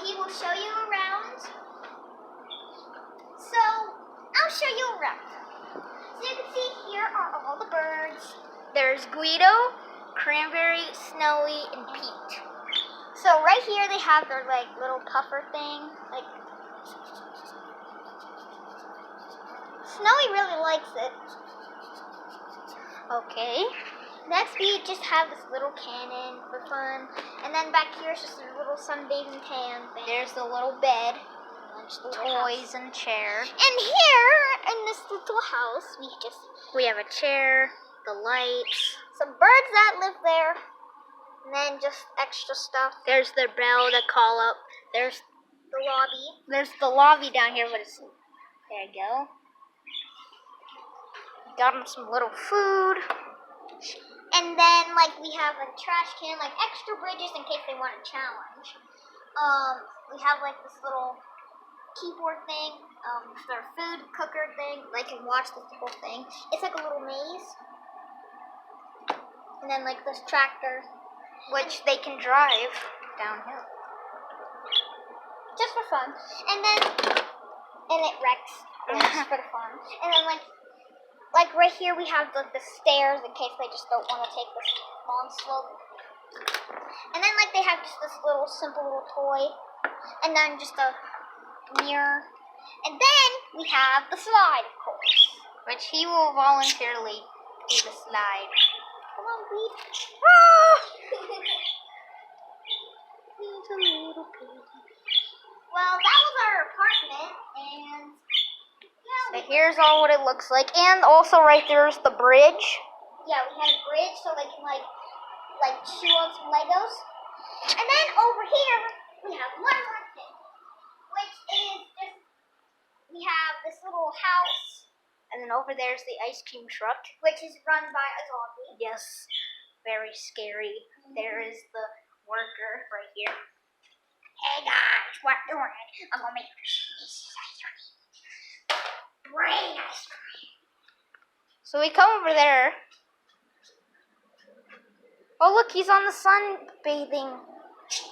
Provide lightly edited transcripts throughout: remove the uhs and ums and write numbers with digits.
he will show you around. So, I'll show you around. So you can see here are all the birds. There's Guido, Cranberry, Snowy, and Pete. So right here they have their like little puffer thing. Like Snowy really likes it. Okay. Next we just have this little cannon for fun. And then back here is just a little sunbathing pan thing. There's the little bed. Toys and chair. And here in this little house we have a chair, the lights, some birds that live there, and then just extra stuff. There's the bell to call up. There's the lobby. There's the lobby down here, but it's there you go. Got them some little food. And then like we have a trash can, like extra bridges in case they want a challenge. We have like this little keyboard thing, their food cooker thing. They can watch the whole thing. It's like a little maze. And then like this tractor, which they can drive downhill. Just for fun. And it wrecks just for the fun. And then like right here we have the stairs in case they just don't want to take this long slope. And then like they have just this little simple little toy. And then just a mirror. And then we have the slide, of course, which he will voluntarily do the slide. Come on, Pete. Ah! He's a little piggy. Well, that was our apartment, and yeah. So here's all what it looks like, and also right there's the bridge. Yeah, we had a bridge so they can like chew on some Legos. And then over here we have one more thing, which is just, we have this little house, and then over there's the ice cream truck, which is run by a zombie. Yes, very scary. There is the worker right here. Hey guys, what doing? I'm gonna make this ice cream. Brain ice cream. So we come over there. Oh look, he's on the sunbathing.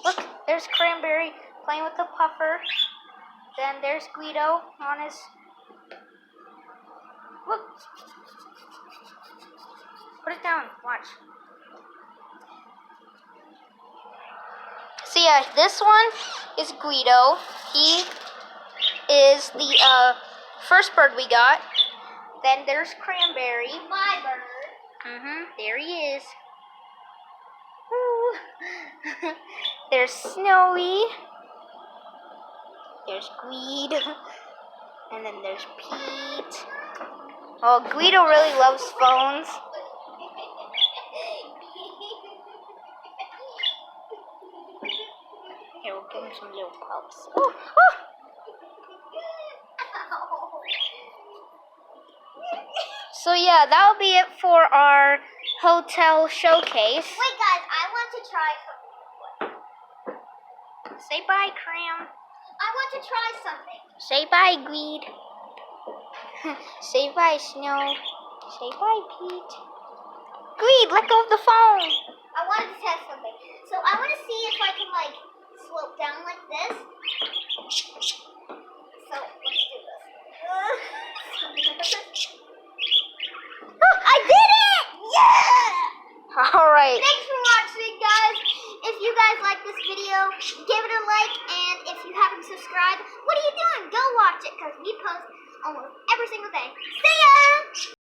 Look, there's Cranberry playing with the puffer. Then there's Guido on his... Look. Put it down. Watch. So yeah, this one is Guido. He is the first bird we got. Then there's Cranberry. My bird. There he is. Woo. There's Snowy. There's Guido, and then there's Pete. Oh, Guido really loves phones. Here, we'll give him some little pups. Oh, oh. So yeah, that'll be it for our hotel showcase. Wait guys, I want to try something. Say bye, Cram. I want to try something. Say bye, Greed. Say bye, Snow. Say bye, Pete. Greed, let go of the phone. I wanted to test something. So I want to see if I can like slope down like this. So let's do this. I did it! Yeah! All right. Thanks for watching, guys. If you guys like this video, give it a like, and if you haven't subscribed, what are you doing? Go watch it, because we post almost every single day. See ya!